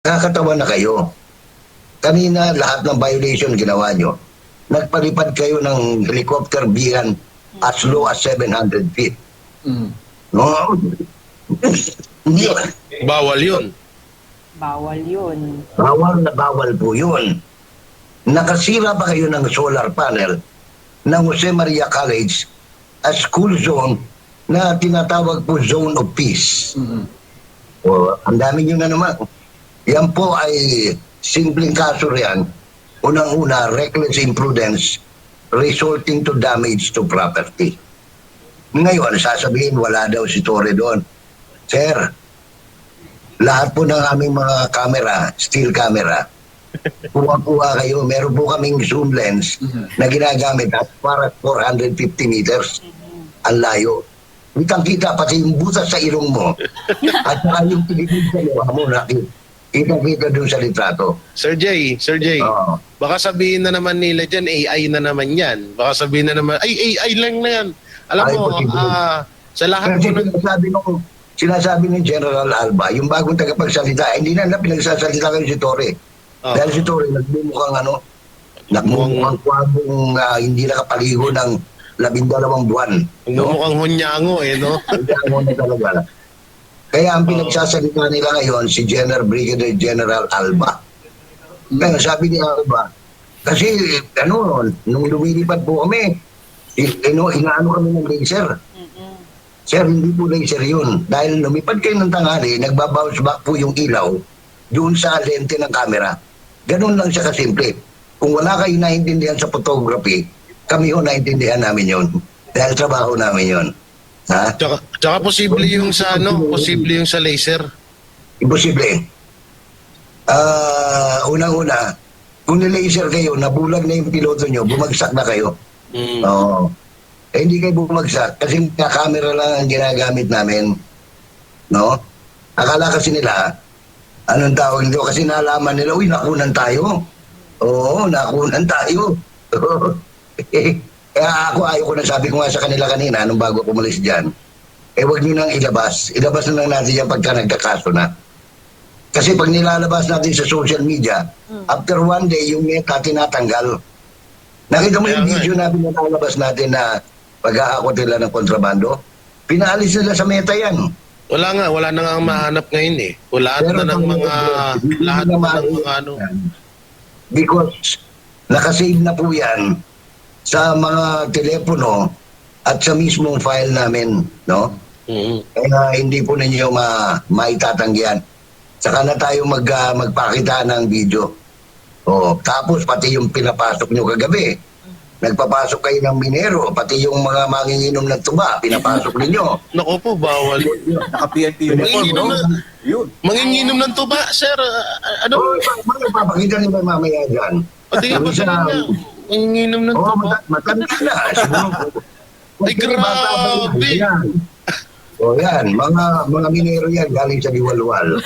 Nakakatawa na kayo. Kanina, lahat ng violation ginawa nyo. Nagpalipad kayo ng helicopter bihan as low as 700 feet. No? Hindi. Bawal yun. Bawal yun. Bawal na bawal po yun. Nakasira pa kayo ng solar panel ng Jose Maria College, a school zone na tinatawag po Zone of Peace. O, ang dami nyo na naman. Yan po ay simpleng kaso riyan. Unang-una, reckless imprudence resulting to damage to property. Ngayon, sasabihin, wala daw si Torre doon. Sir, lahat po ng aming mga camera, still camera, kuha-kuha kayo. Meron po kaming zoom lens na ginagamit at para 450 meters ang layo. Kitang-kita pati yung butas sa ilong mo at saka yung pinipid sa luha mo kitang-kita doon sa litrato. Sir Jay, Oo. baka sabihin na naman nila dyan, AI na naman yan. Baka sabihin na naman, ay, AI lang na yan. Alam Ay, mo, posible. sa lahat Kasi po ng... sinasabi ng General Alba, yung bagong tagapagsalita, hindi na pinagsasalita kayo si Torre. Oh. Dahil si Torre, nagmumukhang kwabong hindi nakapaligo ng 12 buwan. Mukhang hunyango no? Hunyango na talaga. Kaya ang pinagsasalita nila ngayon, si Brigadier General Alba. Kaya sabi ni Alba, kasi nung lumilipad po kami, inaano kami ng laser. Sir, hindi po laser yun. Dahil lumipad kayo ng tanghali, nagbabounce back po yung ilaw doon sa lente ng camera. Ganun lang siya kasimple. Kung wala kayo naintindihan sa photography, kami ho naintindihan namin yun. Dahil trabaho namin yun. Ha? Tsaka posible yung sa posible yung sa laser. Imposible. Unang-una, kung nilaser kayo, nabulag na yung piloto nyo, bumagsak na kayo. Oo. Hindi kayo bumagsak kasi camera lang ang ginagamit namin. No? Akala kasi nila, anong tawag nito? Kasi nalaman nila, uy, nakunan tayo. Oo, nakunan tayo. Kaya ako ayaw ko na, sabi ko nga sa kanila kanina, nung bago pumalis dyan, huwag nyo nang ilabas. Ilabas na lang natin yan pagka nagkakaso na. Kasi pag nilalabas natin sa social media, after one day, yung meta tinatanggal. Nakita mo yung video na pinalalabas natin na pag-aakot nila ng kontrabando? Pinaalis nila sa meta yan. Wala na nga ang mahanap ngayon eh. Lahat na ng mga Because nakasave na po yan sa mga telepono at sa mismong file namin, no? Kaya hindi po ninyo maitatanggihan. Saka na tayo magpakita ng video. Tapos pati yung pinapasok nyo kagabi, nagpapasok kayo ng minero, pati yung mga manginginom ng tuba, pinapasok ninyo. Nako po, bawal. Naka-PNP uniform, no? Yun. Manginginom ng tuba, sir. Papakita nila mamaya dyan. Pati nga manginginom ng tuba. Matanda na. Ay, grabe. Yan, mga minero yan, galing sa Diwalwal.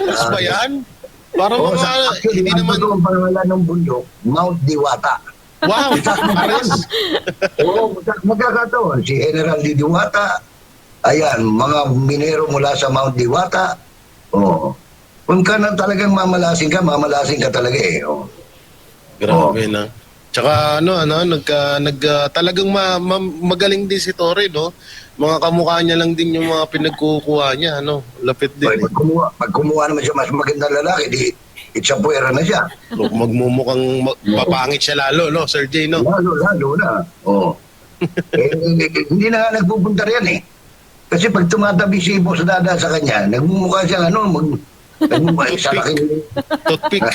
Mas ba yan? Parang actually, hindi naman... ang pangalan ng bundok, Mount Diwata. Wow! Pares! Magkakataon, si General Diwata, ayan, mga minero mula sa Mount Diwata, kung ka na talagang mamalasin ka talaga eh. Grabe na. Tsaka talagang magaling din si Torre, no? Mga kamukha niya lang din yung mga pinagkukuha niya, Lapit din. Pag kumuha naman siya mas magandang lalaki, di itsapuera na siya. Magmumukhang papangit siya lalo, no, Sir Jay, no? Lalo na. Hindi na nga nagpupunta yan eh. Kasi pag tumatabi si Boss Dada sa kanya, nagmumukha siya sa laki. Toothpick.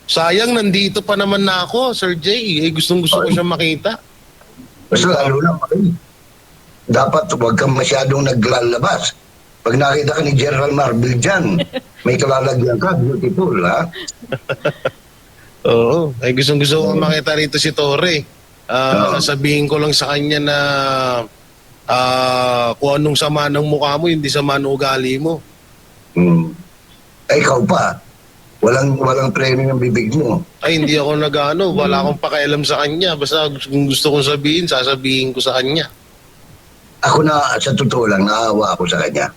Sayang, nandito pa naman na ako, Sir Jay. Gustong-gusto ko siya makita. Basta lalo na, dapat huwag kang masyadong naglalabas. Pag nakita ka ni General Marbil dyan, may kalalagyan ka, beautiful, ha? Oo. Gustong-gusto ko makita rito si Torre. Sabihin ko lang sa kanya na kung anong sama ng mukha mo, hindi sama ng ugali mo. Ikaw pa. Walang training ng bibig mo. Ay, hindi ako wala akong pakialam sa kanya. Basta kung gusto kong sabihin, sasabihin ko sa kanya. Ako na, sa totoo lang, naawa ako sa kanya.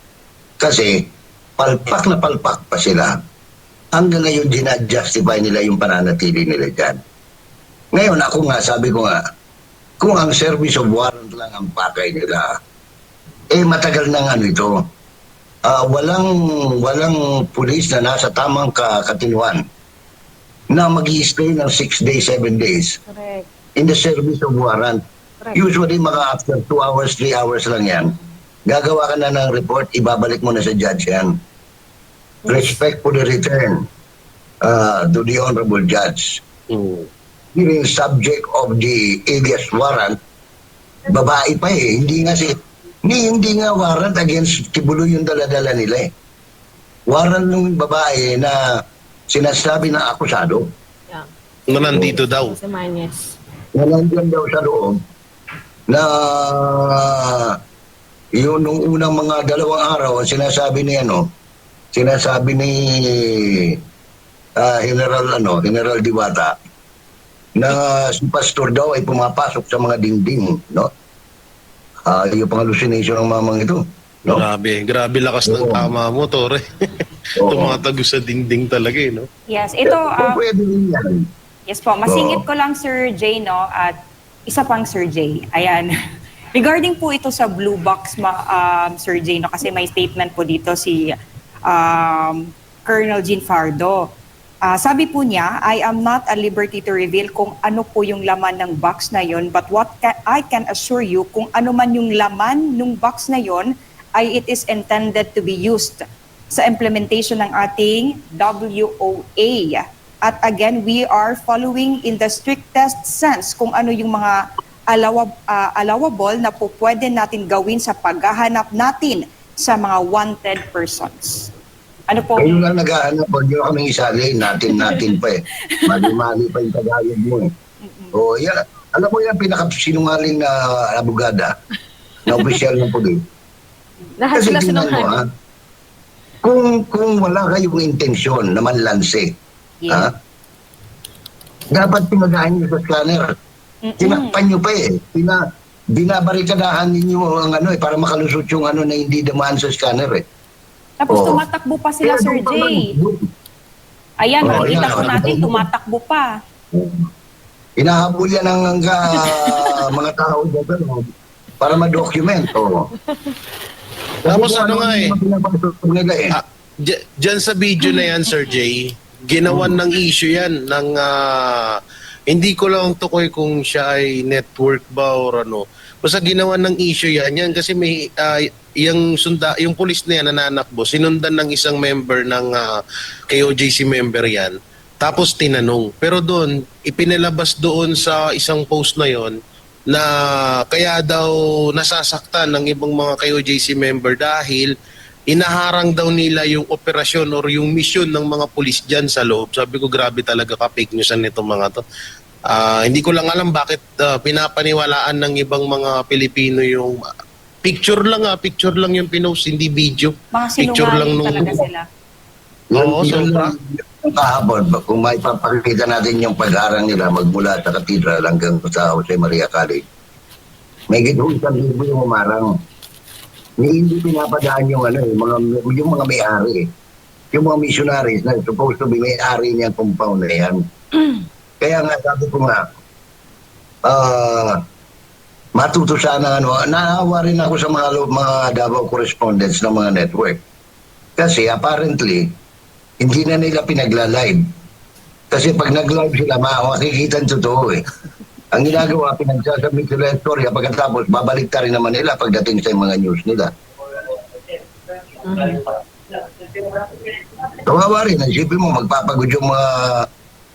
Kasi, palpak na palpak pa sila. Hanggang ngayon, dinadjustify nila yung pananatili nila dyan. Ngayon, ako nga, sabi ko nga, kung ang service of warrant lang ang pakay nila, matagal na ano ito. Walang pulis na nasa tamang katinuan na mag-i-stay ng 6 days, 7 days Correct. in the service of warrant. Correct. Usually, mga after 2 hours, 3 hours lang yan. Gagawa ka na ng report, ibabalik mo na sa judge yan. Respectfully return to the honorable judge. Being subject of the alias warrant, babae pa Hindi nga warrant against Tibulo yung daladala nila Warrant ng babae na sinasabi ng akusado Yeah. Na nandito daw. Si Manes. na nandiyan daw sa loob na yun nung unang mga 2 araw sinasabi ni General Diwata na si pastor daw ay pumapasok sa mga dingding, no? Yung pang hallucination ng mamang ito, no? Grabe lakas ng Oo. tama mo, Tore. Oo. Tumatago sa dingding talaga, no? Yes, ito, Kung pwede rin yan. yes po, masingit ko lang Sir Jay, no? At isa pang Sir Jay, ayan. Regarding po ito sa blue box, Sir Jay, no? Kasi may statement po dito si Colonel Jean Fardo. Sabi po niya, I am not at liberty to reveal kung ano po yung laman ng box na yon, but I can assure you kung ano man yung laman ng box na yon ay it is intended to be used sa implementation ng ating WOA. At again, we are following in the strictest sense kung ano yung mga allowable na po pwede natin gawin sa paghahanap natin sa mga wanted persons. Ano po? Kayo lang naghahanap, huwag nyo kaming isali, natin pa Mali-mali pa yung tagayad mo yan. Alam mo yan, pinakasinungaling na abogada na opisyal ng pulis. Lahat Kasi sila tingnan mo sinungaling. kung wala kayong intensyon na manlanse, Yeah. dapat pinagahan nyo sa scanner. Tinakpan nyo pa binabarikadahan ninyo ang para makalusot yung na hindi dumaan sa scanner Tapos Oo. tumatakbo pa sila, Kaya Sir doon pa Jay. man, Ayan, Oo, nakita yan. po natin, tumatakbo pa. Inahabol yan ng mga tao dyan para ma-document. Tapos ano nga nila Diyan sa video na yan, Sir Jay, ginawan ng issue yan ng hindi ko lang tukoy kung siya ay network ba or ano. Basta ginawan ng issue yan kasi may yung pulis na yan nananakbo, sinundan ng isang member ng KOJC member yan. Tapos tinanong. Pero doon, ipinalabas doon sa isang post na yon na kaya daw nasasaktan ng ibang mga KOJC member dahil inaharang daw nila yung operasyon or yung mission ng mga pulis dyan sa loob. Sabi ko, grabe talaga ka-fake newsan nitong mga to. Hindi ko lang alam bakit pinapaniwalaan ng ibang mga Pilipino yung picture lang yung pinost, hindi video. Mga Picture lang sinungaling nung talaga sila. Oo, sobra. Kahapon, kung may papakita natin yung pag-arang nila magmula sa katedral hanggang sa Jose Maria College, may gitong 1,000 yung umarang. Hindi pinapadaan yung yung mga may-ari. Yung mga missionaries na supposed to be may-ari niyang compound na yan. Kaya nga sabi ko nga, matuto sana naawa rin ako sa mga Davao correspondents ng mga network. Kasi apparently, hindi na nila pinagla-live. Kasi pag nag-live sila, makikita ang totoo Ang ginagawa, pinagsasabit sila yung storya, pagkatapos babalik ta rin naman nila pagdating sa mga news nila. Kawawa rin, isipin mo, magpapagod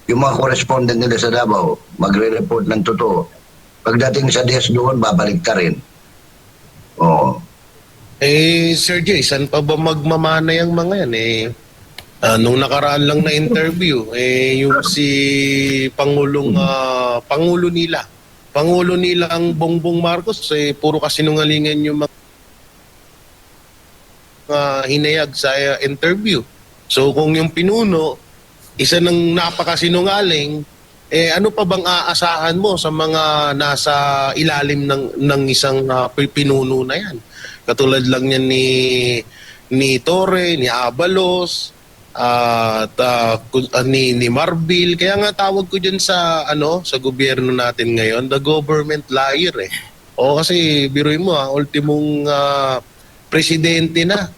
yung mga correspondent nila sa Davao, magre-report ng totoo. Pagdating sa desk doon, babalik ta rin. Oo. Sir Jay, saan pa ba magmamana yung mga yan? Nung nakaraan lang na interview, yung si Pangulo nila ang Bongbong Marcos, puro kasinungalingan yung mga hinayag sa interview. So kung yung pinuno, isa ng napakasinungaling, ano pa bang aasahan mo sa mga nasa ilalim ng isang pinuno na yan? Katulad lang yan ni ni Torre, ni Abalos, ni Marbil. Kaya nga tawag ko dyan sa sa gobyerno natin ngayon, the government liar eh. O kasi biruin mo ultimong presidente na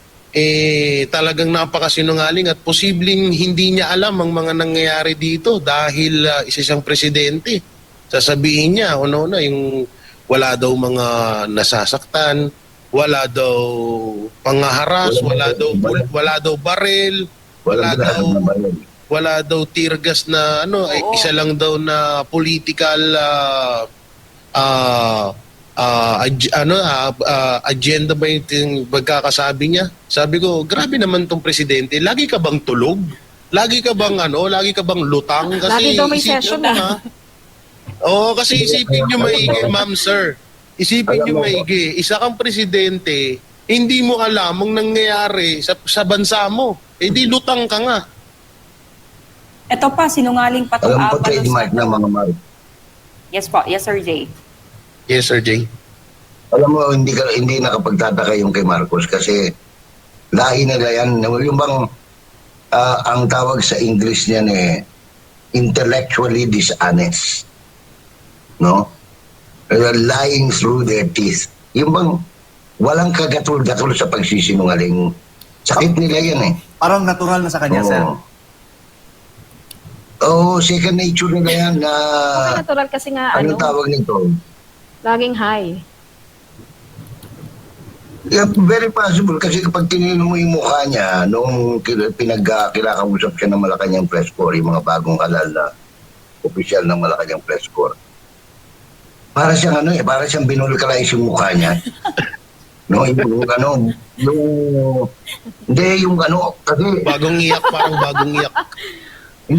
talagang napakasinungaling at posibleng hindi niya alam ang mga nangyayari dito dahil isa siyang presidente. Sasabihin niya una yung wala daw mga nasasaktan, wala daw panghaharas, wala daw barel, wala daw tear gas na isa lang daw na political agenda ba yung pagkakasabi niya? Sabi ko, grabe naman tong presidente. Lagi ka bang tulog? Lagi ka bang lagi ka bang lutang? Kasi Lagi daw may isipin session mo, ha? Oo, kasi isipin nyo maigi, ma'am, sir. Isipin nyo maigi, isa kang presidente, hindi mo alam ang nangyayari sa bansa mo. Di lutang ka nga. Ito pa, sinungaling pa itong Alam ko Abalos. trademark na mga Mar. Yes po. Yes, Sir Jay. Yes, Sir Jay. Alam mo, hindi nakapagtataka yung kay Marcos kasi lahi na yan. Yung bang ang tawag sa English niyan intellectually dishonest. No? Lying through their teeth. Yung bang walang kagatul-gatul sa pagsisinungaling. Sakit nila yan Parang natural na sa kanya, sir. Oo, second nature nila yan na Okay, natural kasi nga, anong tawag nito? laging high. Yeah, very possible kasi kapag tinignan mo yung mukha niya nung kinakausap siya ng Malacanang Press Corps, yung mga bagong halal na opisyal ng Malacanang Press Corps. Para siyang para siyang binulkalize yung mukha niya. No, yung kasi Bagong iyak, parang bagong iyak.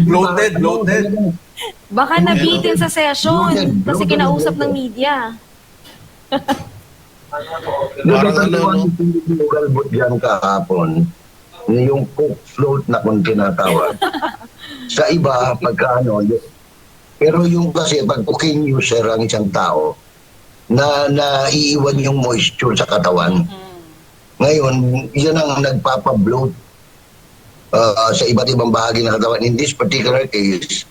Bloated. Baka nabitin sa session kasi kinausap ng media. Parang no? Galbot dyan kahapon, yung cook float na kung tinatawag. Sa iba, pagka pero yung kasi pag cooking user ang isang tao, na naiiwan yung moisture sa katawan. Ngayon, yan ang nagpapa-bloat sa iba't ibang bahagi ng katawan. In this particular case,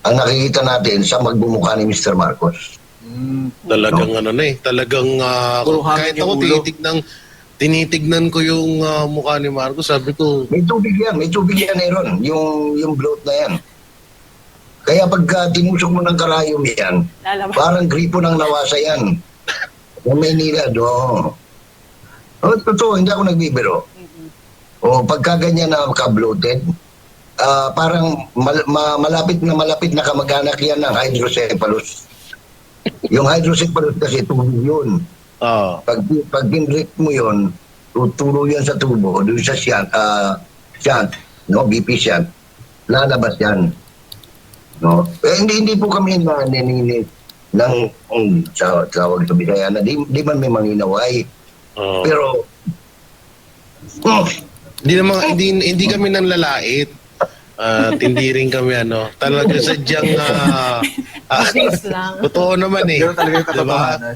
ang nakikita natin sa magbumukha ni Mr. Marcos. Talagang talagang Puro hangin kahit yung ako ulo. tinitignan ko yung mukha ni Marcos, sabi ko, May tubig yan Aaron, yung bloat na yan. Kaya pagka tinusok mo ng karayom yan, Lalabas. parang gripo ng nawasa yan. Yung Maynila, totoo, hindi ako nagbibiro. O pagka ganyan na ka-bloated, parang malapit na kamag-anak yan ng hydrocephalus. Yung hydrocephalus kasi tubig yun. Pag pinrip mo yun, tuturo yan sa tubo, doon sa shunt, BP shunt, lalabas yan. No? Hindi po kami nanininig ng tawag sa Bisaya na di man may manginaway. Pero hindi kami nang lalait. Hindi rin kami talaga sadyang Mabilis lang. totoo naman Ganun talaga yung Diba? katotohanan.